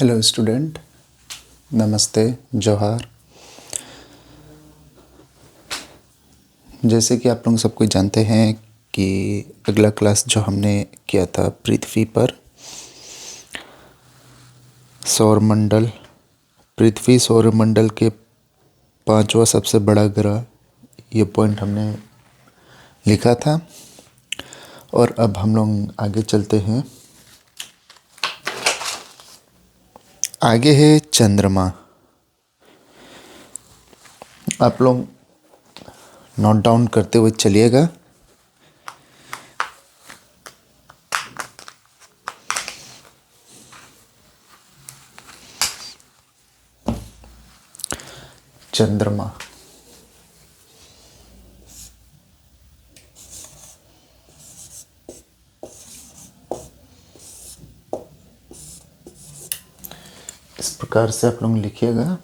Hello student, नमस्ते, जोहार। जैसे कि आप लोग सब कोई जानते हैं कि अगला क्लास जो हमने किया था पृथ्वी पर सौरमंडल, पृथ्वी सौरमंडल के पांचवा सबसे बड़ा ग्रह, ये पॉइंट हमने लिखा था। और अब हम लोग आगे चलते हैं। आगे है चंद्रमा। आप लोग नोट डाउन करते हुए चलिएगा। चंद्रमा इस प्रकार से आप लोग लिखिएगा।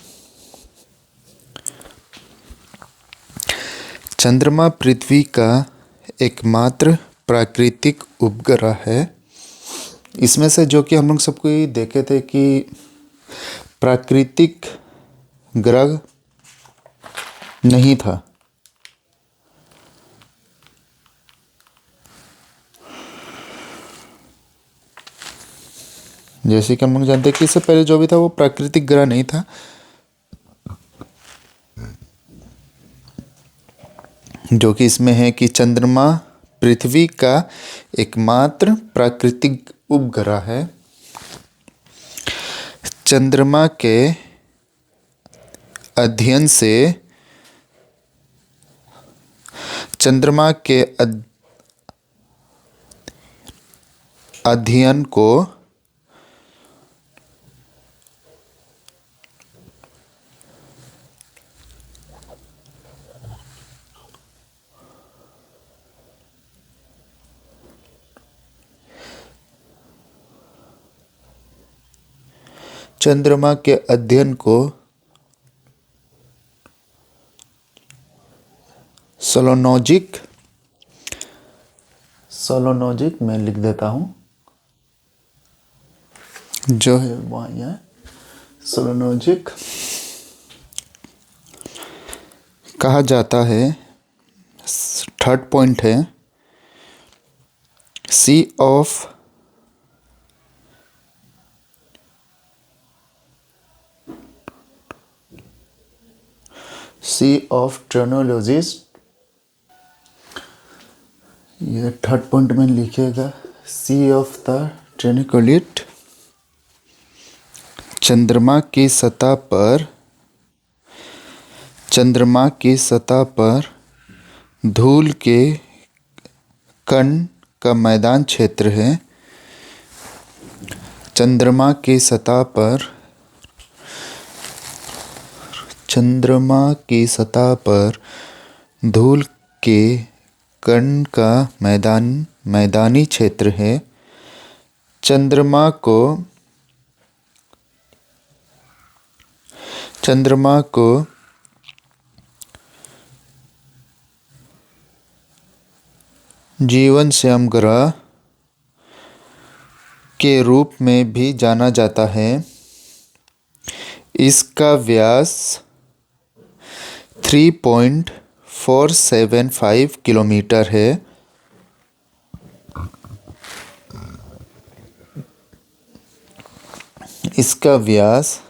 चंद्रमा पृथ्वी का एकमात्र प्राकृतिक उपग्रह है। इसमें से जो कि हम लोग सबको ये देखे थे कि प्राकृतिक ग्रह नहीं था। जैसे कि हम लोग जानते हैं कि इससे पहले जो भी था वो प्राकृतिक ग्रह नहीं था। जो कि इसमें है कि चंद्रमा पृथ्वी का एकमात्र प्राकृतिक उपग्रह है। चंद्रमा के अध्ययन से चंद्रमा के अध्ययन को चंद्रमा के अध्ययन को सोलोनोजिक में लिख देता हूँ, जो है वहाँ यहाँ सोलोनोजिक कहा जाता है। थर्ड पॉइंट है सी ऑफ ट्रेनोलॉजिस्ट। ये थर्ड पॉइंट में लिखिएगा, सी ऑफ द ट्रेनिकोलिट। चंद्रमा की सतह पर धूल के कण का मैदान क्षेत्र है। चंद्रमा की सतह पर धूल के कण का मैदानी क्षेत्र है। चंद्रमा को जीवनश्याम ग्रह के रूप में भी जाना जाता है। इसका व्यास 3.475 किलोमीटर है। इसका व्यास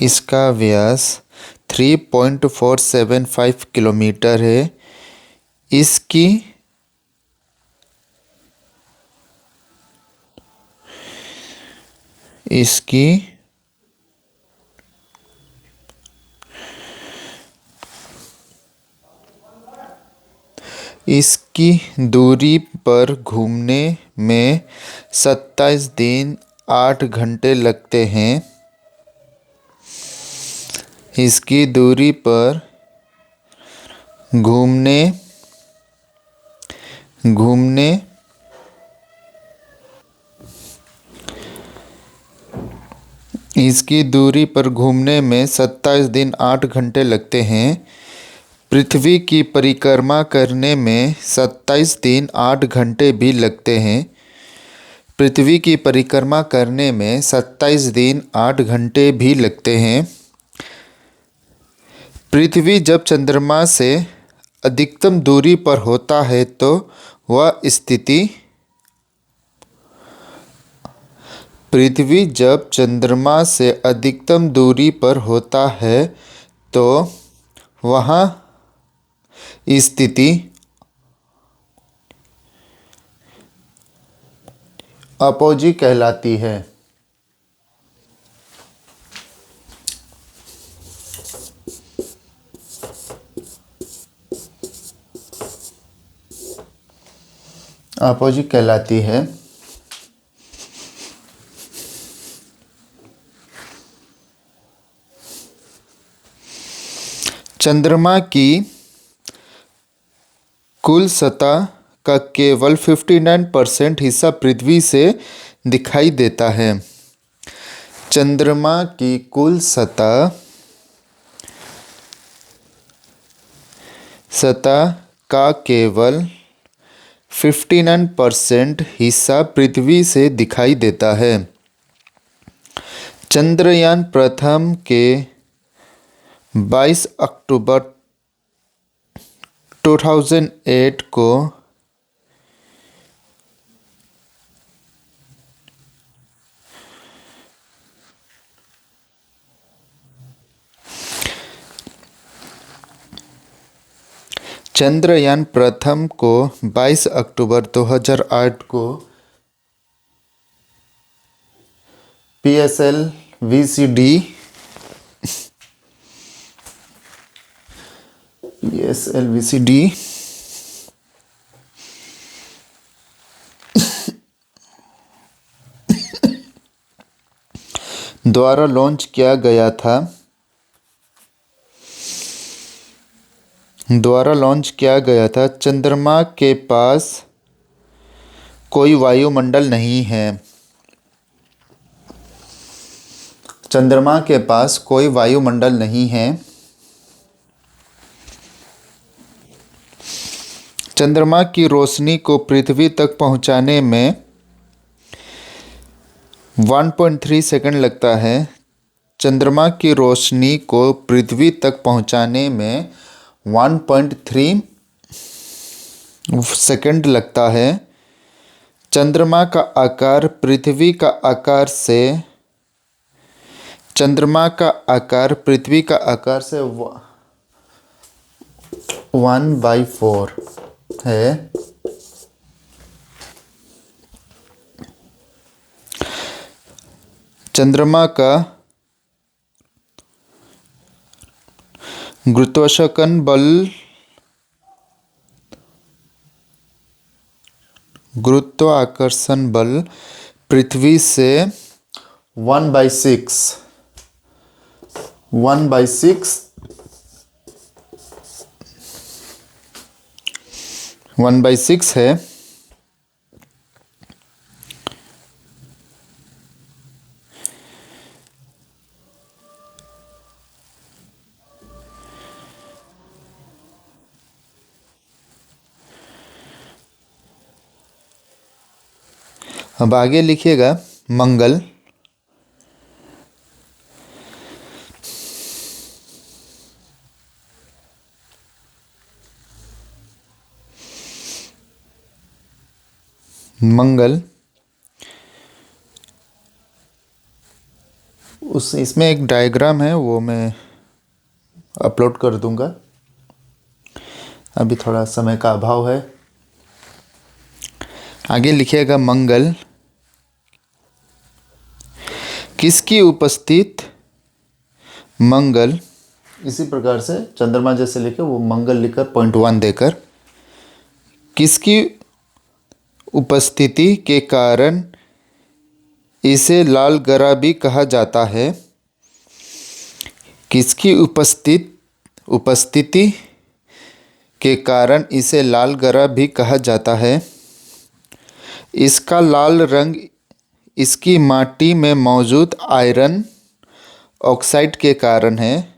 इसका व्यास 3.475 किलोमीटर है। इसकी दूरी पर घूमने में 27 दिन 8 घंटे लगते हैं। इसकी दूरी पर घूमने में 27 दिन 8 घंटे लगते हैं। पृथ्वी की परिक्रमा करने में 27 दिन 8 घंटे भी लगते हैं। पृथ्वी की परिक्रमा करने में 27 दिन 8 घंटे भी लगते हैं। पृथ्वी जब चंद्रमा से अधिकतम दूरी पर होता है तो वह स्थिति पृथ्वी जब चंद्रमा से अधिकतम दूरी पर होता है तो वहाँ स्थिति अपोजी कहलाती है। अपोजी कहलाती है। चंद्रमा की कुल सतह का केवल 59% हिस्सा पृथ्वी से दिखाई देता है। चंद्रमा की कुल सतह का केवल 59% हिस्सा पृथ्वी से दिखाई देता है। चंद्रयान प्रथम के 22 अक्टूबर 2008 को चंद्रयान प्रथम को 22 अक्टूबर 2008 को PSLV-CD द्वारा लॉन्च किया गया था। चंद्रमा के पास कोई वायुमंडल नहीं है। चंद्रमा के पास कोई वायुमंडल नहीं है। चंद्रमा की रोशनी को पृथ्वी तक पहुंचाने में 1.3 सेकंड लगता है। चंद्रमा की रोशनी को पृथ्वी तक पहुंचाने में 1.3 सेकंड लगता है। चंद्रमा का आकार पृथ्वी का आकार से 1/4 है। चंद्रमा का गुरुत्वाकर्षण बल पृथ्वी से 1/6 है। अब आगे लिखिएगा मंगल। इसमें एक डायग्राम है, वो मैं अपलोड कर दूंगा। अभी थोड़ा समय का अभाव है। आगे लिखिएगा मंगल किसकी उपस्थित मंगल, इसी प्रकार से चंद्रमा जैसे लिखे वो मंगल लिखकर 0.1 देकर, किसकी उपस्थिति के कारण इसे लाल ग्रह भी कहा जाता है। किसकी उपस्थिति के कारण इसे लाल ग्रह भी कहा जाता है। इसका लाल रंग इसकी माटी में मौजूद आयरन ऑक्साइड के कारण है।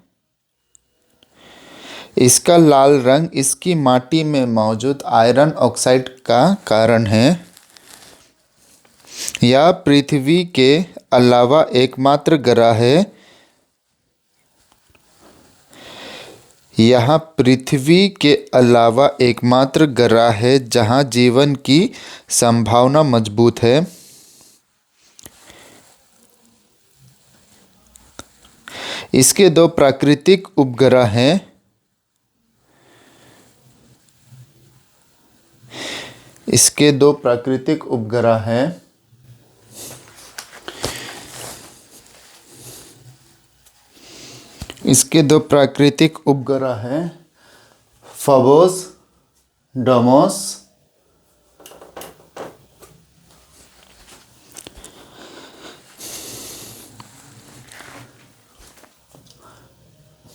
इसका लाल रंग इसकी माटी में मौजूद आयरन ऑक्साइड का कारण है। यह पृथ्वी के अलावा एकमात्र ग्रह है। यह पृथ्वी के अलावा एकमात्र ग्रह है जहां जीवन की संभावना मजबूत है। इसके 2 प्राकृतिक उपग्रह हैं। इसके 2 प्राकृतिक उपग्रह हैं। इसके 2 प्राकृतिक उपग्रह हैं, फबोस, डेमोस।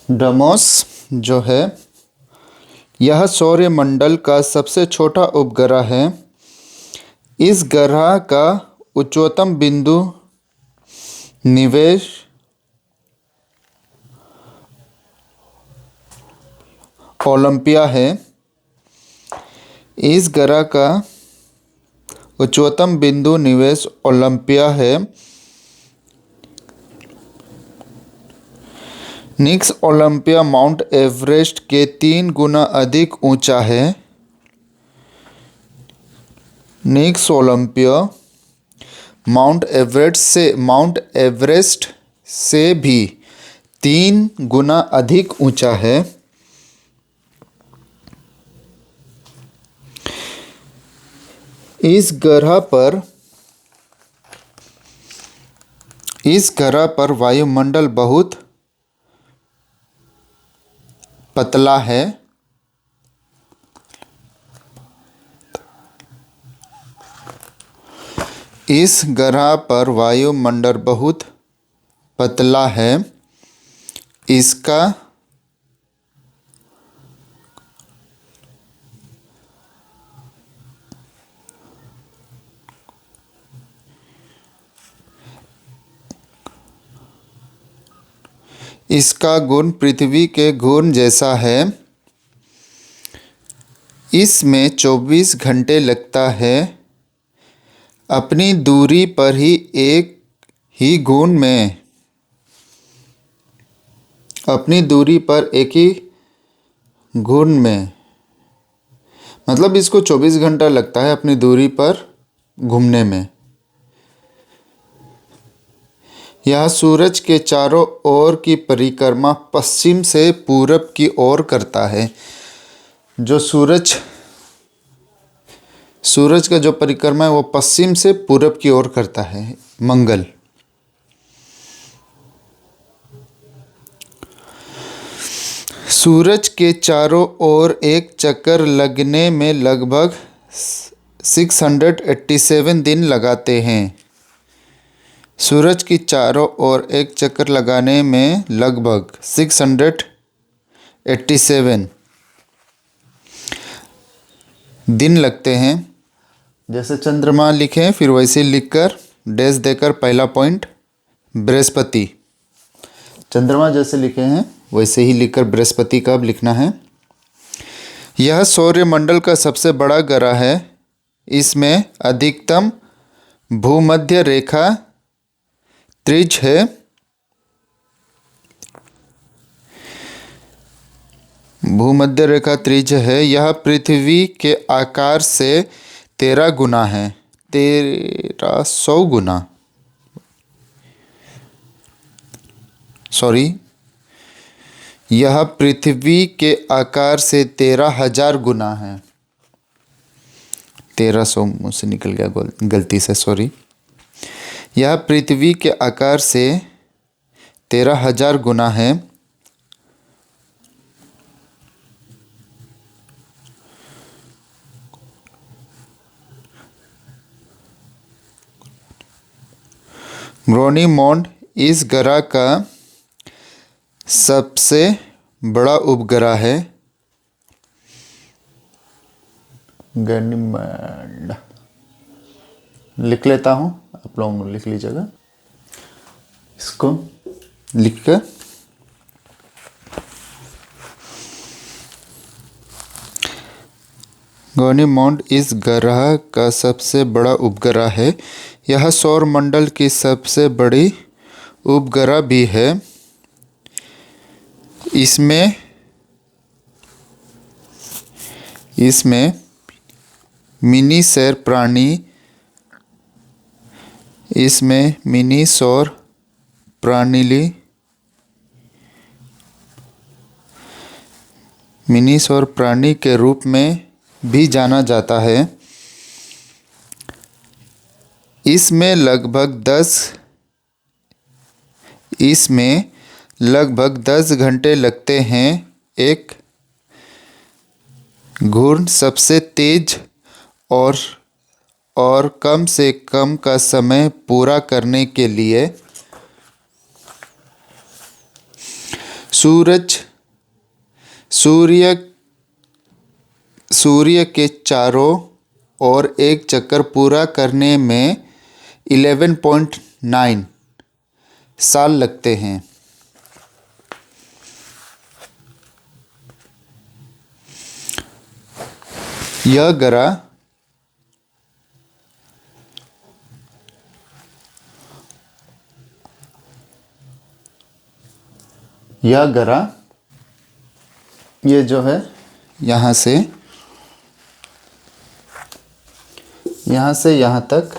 डेमोस जो है यह सौरमंडल का सबसे छोटा उपग्रह है। इस ग्रह का उच्चतम बिंदु निवेश ओलंपिया है। इस ग्रह का उच्चतम बिंदु निवेश ओलंपिया है। निक्स ओलंपिया माउंट एवरेस्ट के 3 गुना अधिक ऊंचा है। निक्स ओलंपिया माउंट एवरेस्ट से भी 3 गुना अधिक ऊंचा है। इस ग्रह पर वायुमंडल बहुत पतला है। इस ग्रह पर वायुमंडल बहुत पतला है। इसका इसका घूर्णन पृथ्वी के घूर्णन जैसा है। इसमें 24 घंटे लगता है। अपनी दूरी पर ही एक ही घूर्णन में मतलब इसको 24 घंटा लगता है अपनी दूरी पर घूमने में। यह सूरज के चारों ओर की परिक्रमा पश्चिम से पूरब की ओर करता है। जो सूरज का जो परिक्रमा है वो पश्चिम से पूरब की ओर करता है। मंगल सूरज के चारों ओर एक चक्कर लगने में लगभग 687 दिन लगाते हैं। सूरज की चारों ओर एक चक्कर लगाने में लगभग 687 दिन लगते हैं। जैसे चंद्रमा लिखें फिर वैसे लिखकर डैश देकर पहला पॉइंट बृहस्पति। चंद्रमा जैसे लिखे हैं वैसे ही लिखकर बृहस्पति का अब लिखना है। यह सौरमंडल का सबसे बड़ा ग्रह है। इसमें अधिकतम भूमध्य रेखा त्रिज्य है। भूमध्य रेखा त्रिज्य है। यह पृथ्वी के आकार से 13 गुना है। 1300 गुना यह पृथ्वी के आकार से 13,000 गुना है। 1300 मुँह से निकल गया गलती से, सॉरी। यह पृथ्वी के आकार से 13,000 गुना है। गैनीमेड इस ग्रह का सबसे बड़ा उपग्रह है। गैनीमेड लिख लेता हूँ, आप लोग लिख लीजिएगा। इसको लिखकर गॉनीमोड इस ग्रह का सबसे बड़ा उपग्रह है। यह सौरमंडल की सबसे बड़ी उपग्रह भी है। इसमें मिनी सौर प्राणी मिनी सौर प्राणी के रूप में भी जाना जाता है। इसमें लगभग 10 घंटे लगते हैं एक घूर्ण सबसे तेज और कम से कम का समय पूरा करने के लिए। सूर्य के चारों ओर एक चक्कर पूरा करने में 11.9 साल लगते हैं। यह ग्रह ये जो है यहाँ से यहाँ तक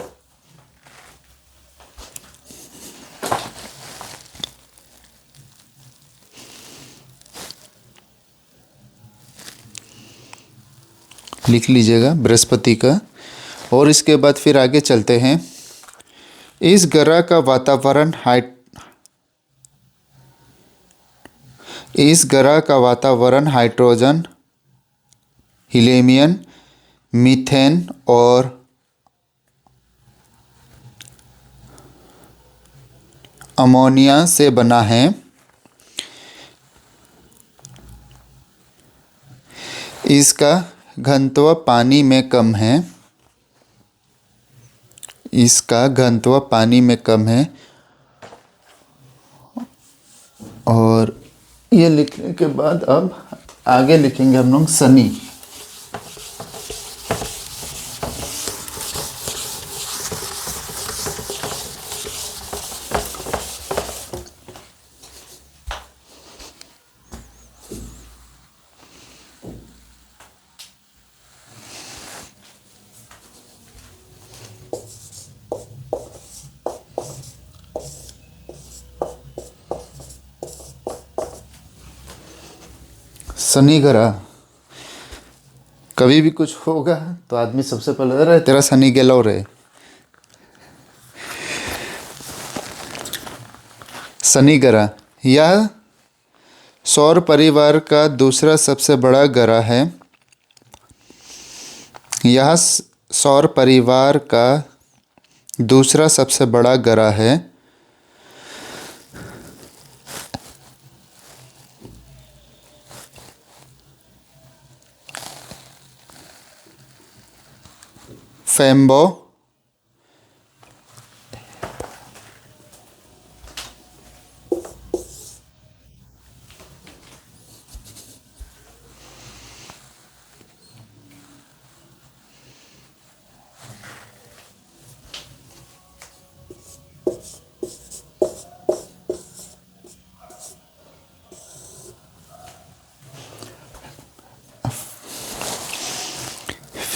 लिख लीजिएगा बृहस्पति का। और इसके बाद फिर आगे चलते हैं। इस ग्रह का वातावरण हाइड्रोजन, हीलियम, मीथेन और अमोनिया से बना है। इसका घनत्व पानी में कम है। और ये लिखने के बाद अब आगे लिखेंगे हम लोग शनि। शनि ग्रह कभी भी कुछ होगा तो आदमी सबसे पहले अरे तेरा शनि गेलो रे। शनि ग्रह यह सौर परिवार का दूसरा सबसे बड़ा ग्रह है। यह सौर परिवार का दूसरा सबसे बड़ा ग्रह है। फेम्बो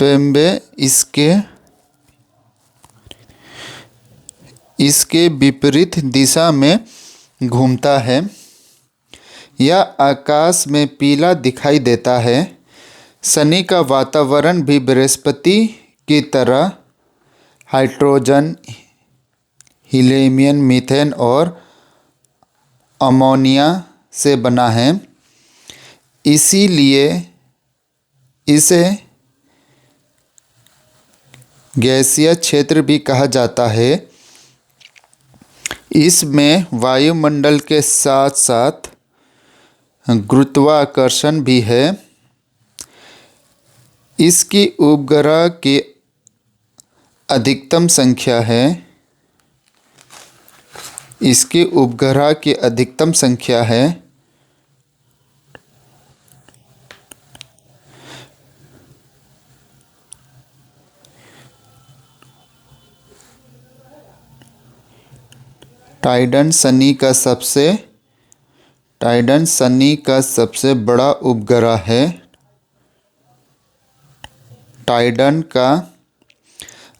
फेम्बे इसके विपरीत दिशा में घूमता है। यह आकाश में पीला दिखाई देता है। शनि का वातावरण भी बृहस्पति की तरह हाइड्रोजन, हीलियम, मीथेन और अमोनिया से बना है। इसीलिए इसे गैसीय क्षेत्र भी कहा जाता है। इसमें वायुमंडल के साथ साथ गुरुत्वाकर्षण भी है। इसकी उपग्रह की अधिकतम संख्या है। इसकी उपग्रह की अधिकतम संख्या है 2 टाइटन शनि का सबसे बड़ा उपग्रह है। टाइटन का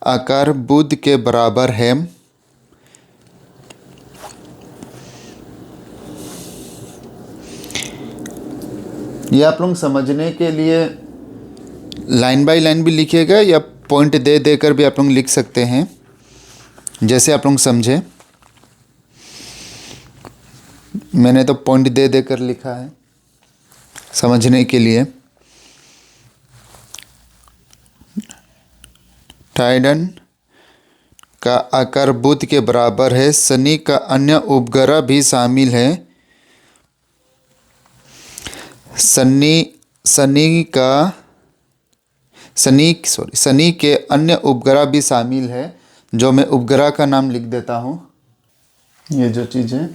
आकार बुध के बराबर है। ये आप लोग समझने के लिए लाइन बाय लाइन भी लिखिएगा या पॉइंट दे देकर भी आप लोग लिख सकते हैं, जैसे आप लोग समझे। मैंने तो पॉइंट दे देकर लिखा है समझने के लिए। टाइटन का आकार बुध के बराबर है। शनि का अन्य उपग्रह भी शामिल है। शनि के अन्य उपग्रह भी शामिल है, जो मैं उपग्रह का नाम लिख देता हूँ। ये जो चीज़ है,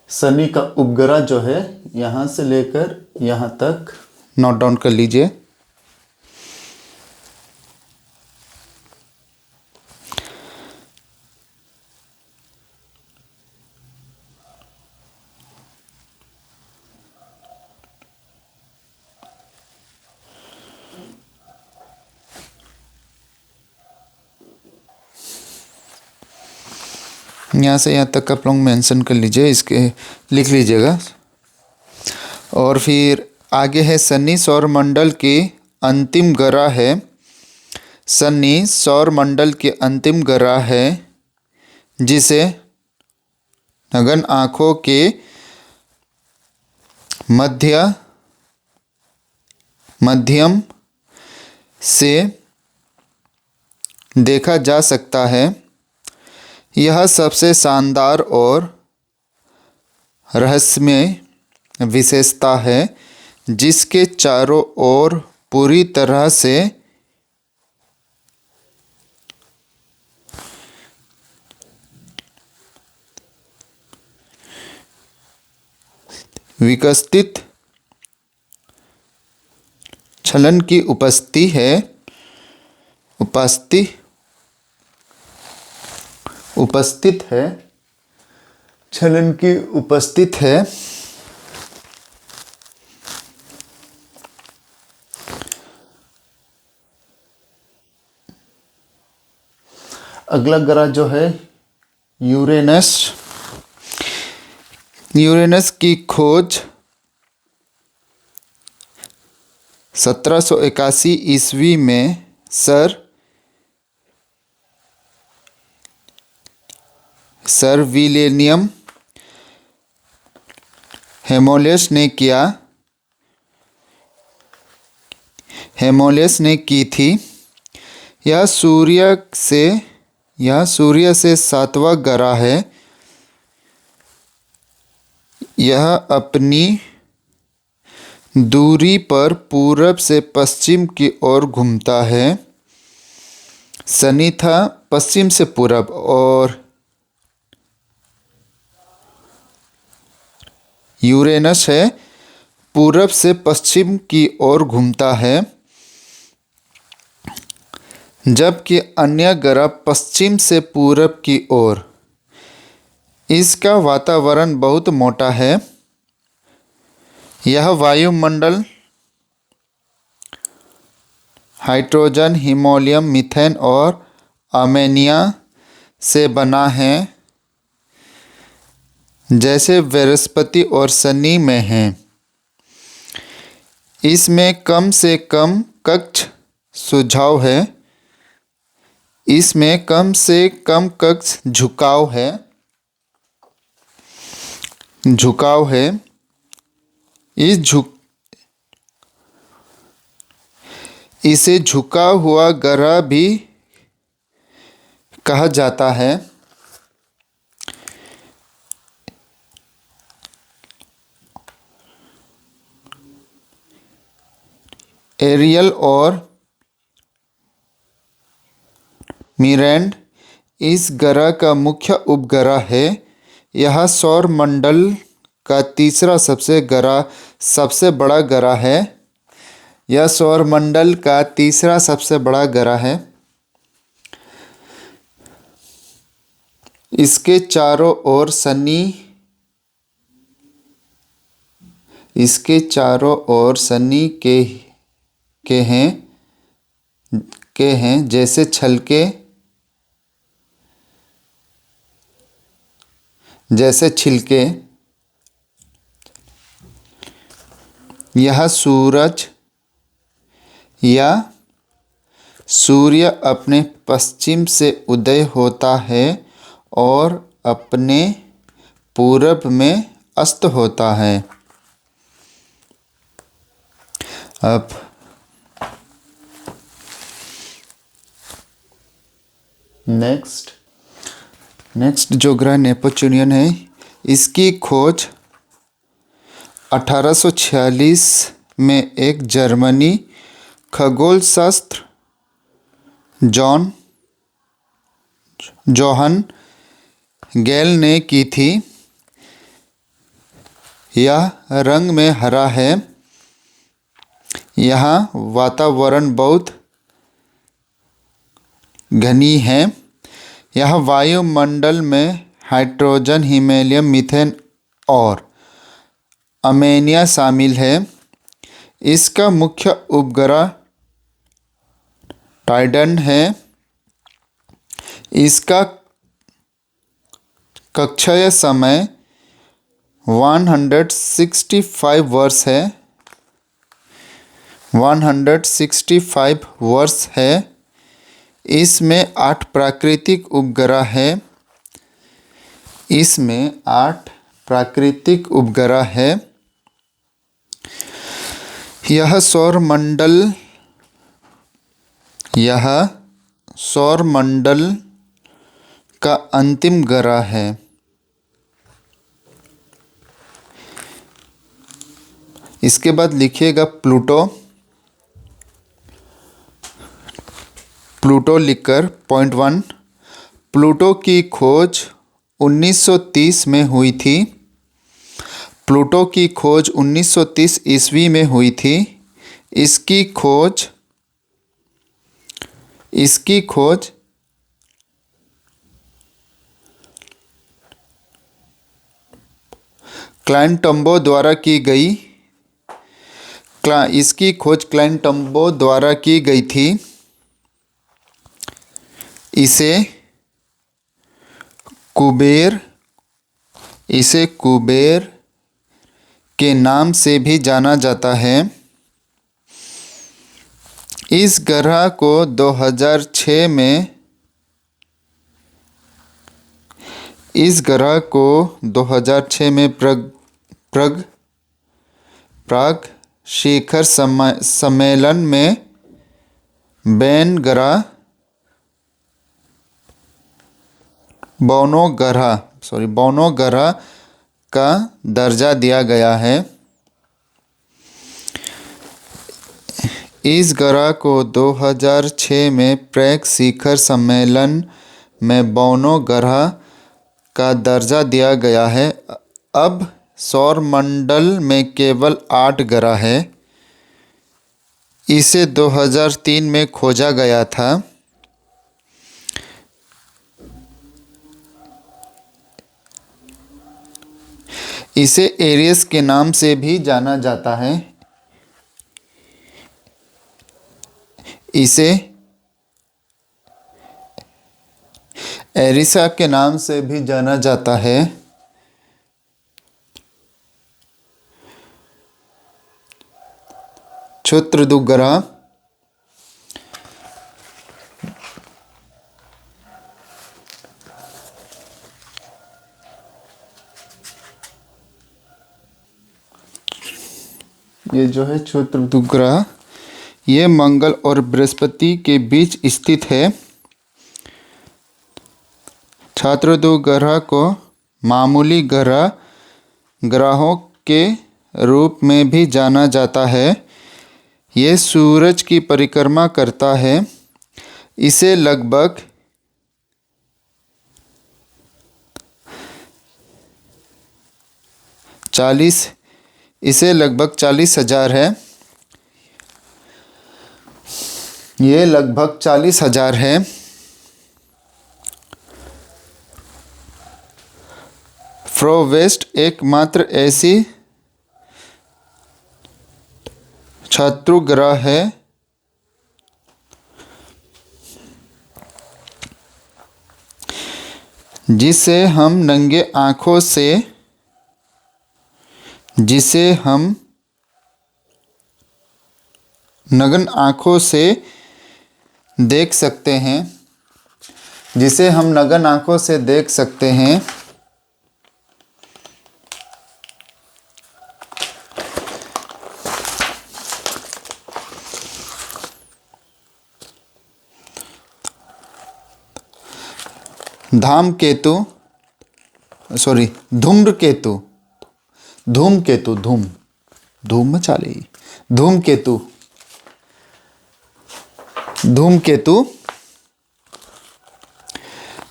शनि का उपग्रह जो है, यहाँ से लेकर यहाँ तक नोट डाउन कर लीजिए। यहाँ से यहाँ तक आप लोग मेंशन कर लीजिए, इसके लिख लीजिएगा। और फिर आगे है शनि सौरमंडल की अंतिम ग्रह है। शनि सौरमंडल के अंतिम ग्रह है, जिसे नग्न आँखों के मध्यम से देखा जा सकता है। यह सबसे शानदार और रहस्यमय विशेषता है, जिसके चारों ओर पूरी तरह से विकसित छलन की उपस्थिति है। उपस्थित है, छलन की उपस्थित है। अगला ग्रह जो है यूरेनस। यूरेनस की खोज 1781 ईस्वी में सर विलियम हेमोलेस ने की थी। यह सूर्य से 7वां ग्रह है। यह अपनी दूरी पर पूरब से पश्चिम की ओर घूमता है। शनि था पश्चिम से पूरब और यूरेनस है पूरब से पश्चिम की ओर घूमता है, जबकि अन्य ग्रह पश्चिम से पूरब की ओर। इसका वातावरण बहुत मोटा है। यह वायुमंडल हाइड्रोजन, हीलियम, मीथेन और अमोनिया से बना है, जैसे बृहस्पति और शनि में है। इसमें कम से कम कक्ष सुझाव है। इसमें कम से कम कक्ष झुकाव है। इसे झुका हुआ ग्रह भी कहा जाता है। एरियल और मिरांड इस ग्रह का मुख्य उपग्रह है। यह सौर मंडल का तीसरा सबसे बड़ा ग्रह है। यह सौर मंडल का तीसरा सबसे बड़ा ग्रह है। इसके चारों ओर सनी के हैं जैसे छिलके। यह सूर्य अपने पश्चिम से उदय होता है और अपने पूरब में अस्त होता है। अब नेक्स्ट जो ग्रह नेपच्यून है, इसकी खोज 1846 में एक जर्मनी खगोलशास्त्र जोहन गैल ने की थी। यह रंग में हरा है। यहाँ वातावरण बहुत घनी है। यह वायुमंडल में हाइड्रोजन, हीलियम, मीथेन और अमोनिया शामिल है। इसका मुख्य उपग्रह टाइटन है। इसका कक्षीय समय 165 वर्ष है। 165 वर्ष है। इसमें 8 प्राकृतिक उपग्रह है। यह सौरमंडल का अंतिम ग्रह है। इसके बाद लिखिएगा प्लूटो लिखकर पॉइंट 1। प्लूटो की खोज 1930 में हुई थी। प्लूटो की खोज 1930 ईस्वी में हुई थी। इसकी खोज क्लाइंटम्बो द्वारा की गई थी। इसे कुबेर के नाम से भी जाना जाता है। इस ग्रह को 2006 में प्राग शिखर सम्मेलन में बौनो ग्रह का दर्जा दिया गया है। इस ग्रह को 2006 में प्राग शिखर सम्मेलन में बौनो ग्रह का दर्जा दिया गया है। अब सौरमंडल में केवल 8 ग्रह है। इसे 2003 में खोजा गया था। इसे एरियस के नाम से भी जाना जाता है। इसे एरिसा के नाम से भी जाना जाता है। क्षुद्र ग्रह ये जो है क्षुद्र ग्रह, ये मंगल और बृहस्पति के बीच स्थित है। क्षुद्र ग्रह को मामूली ग्रहों के रूप में भी जाना जाता है। ये सूरज की परिक्रमा करता है। इसे लगभग 40,000 है। ये लगभग 40,000 है। फ्रोवेस्ट एकमात्र ऐसी शत्रु ग्रह है जिसे हम नंगे नग्न आँखों से देख सकते हैं, जिसे हम नग्न आँखों से देख सकते हैं। धूमकेतु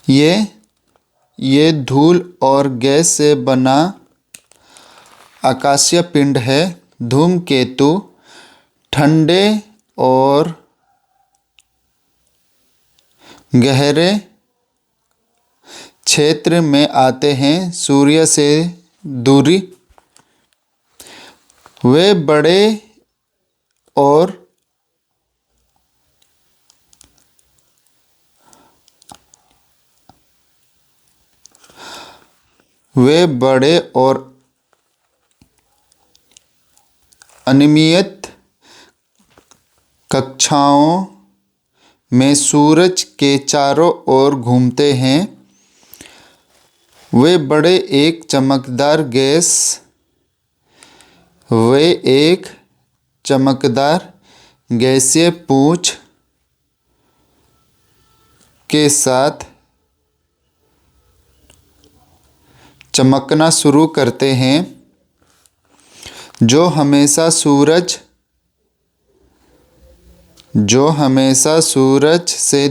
ये धूल और गैस से बना आकाशीय पिंड है। धूमकेतु ठंडे और गहरे क्षेत्र में आते हैं। सूर्य से दूरी वे बड़े और अनियमित कक्षाओं में सूरज के चारों ओर घूमते हैं। वे एक चमकदार गैसीय पूंछ के साथ चमकना शुरू करते हैं, जो हमेशा सूरज से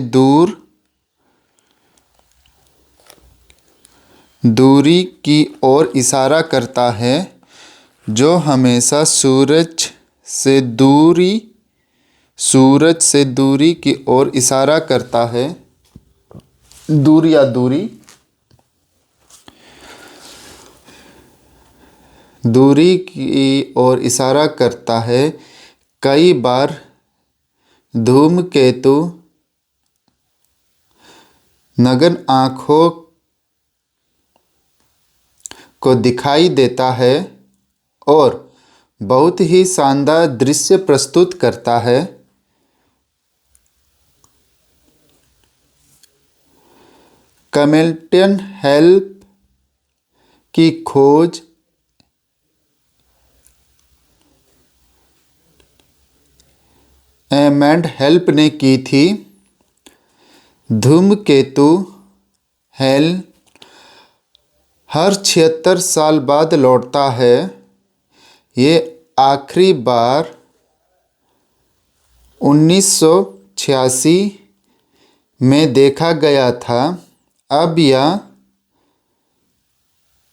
दूरी की ओर इशारा करता है। जो हमेशा सूरज से दूरी की ओर इशारा करता है। दूरी की ओर इशारा करता है। कई बार धूमकेतु नग्न आँखों को दिखाई देता है और बहुत ही शानदार दृश्य प्रस्तुत करता है। कमेल्टन हेल्प की खोज एमंड हेल्प ने की थी। धूमकेतु हेल हर 76 साल बाद लौटता है। ये आखिरी बार 1986 में देखा गया था। अब यह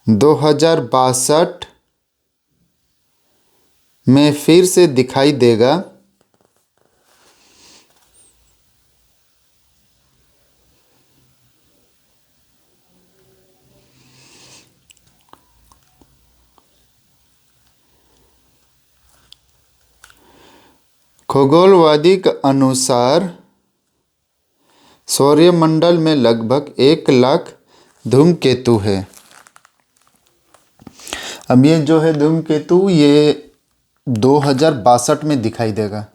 2062 में फिर से दिखाई देगा। खगोलवादी के अनुसार सौरमंडल में लगभग 1 लाख धूमकेतु है। अब ये जो है धूमकेतु ये 2062 में दिखाई देगा।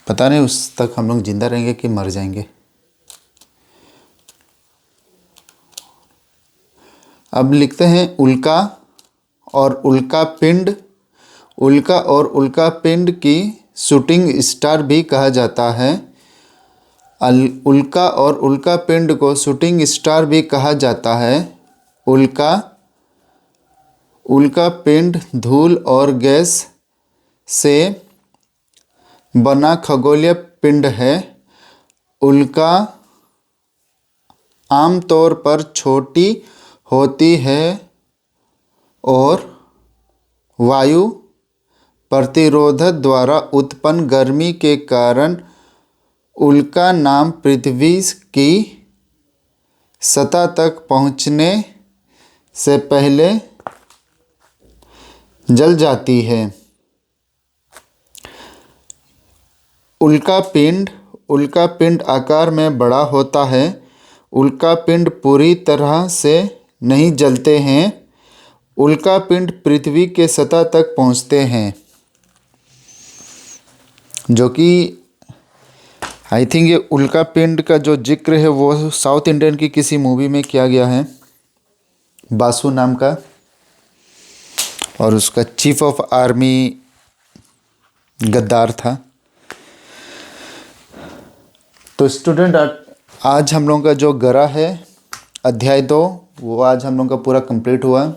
पता नहीं उस तक हम लोग जिंदा रहेंगे कि मर जाएंगे। अब लिखते हैं उल्का और उल्कापिंड। उल्का और उल्कापिंड की शूटिंग स्टार भी कहा जाता है। उल्का और उल्कापिंड को शूटिंग स्टार भी कहा जाता है। उल्कापिंड धूल और गैस से बना खगोलीय पिंड है। उल्का आमतौर पर छोटी होती है और वायु प्रतिरोध द्वारा उत्पन्न गर्मी के कारण उल्का नाम पृथ्वी की सतह तक पहुँचने से पहले जल जाती है। उल्का पिंड आकार में बड़ा होता है। उल्का पिंड पूरी तरह से नहीं जलते हैं। उल्का पिंड पृथ्वी के सतह तक पहुंचते हैं। जो कि आई थिंक ये उल्का पिंड का जो जिक्र है वो साउथ इंडियन की किसी मूवी में किया गया है, बासु नाम का, और उसका चीफ ऑफ आर्मी गद्दार था। तो स्टूडेंट, आज हम लोगों का जो गरा है अध्याय 2 वो आज हम लोगों का पूरा कंप्लीट हुआ।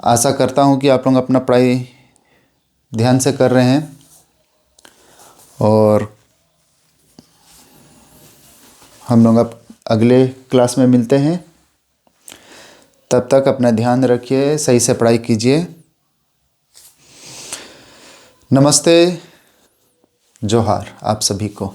आशा करता हूँ कि आप लोग अपना पढ़ाई ध्यान से कर रहे हैं और हम लोग अब अगले क्लास में मिलते हैं। तब तक अपना ध्यान रखिए, सही से पढ़ाई कीजिए। नमस्ते, जोहार आप सभी को।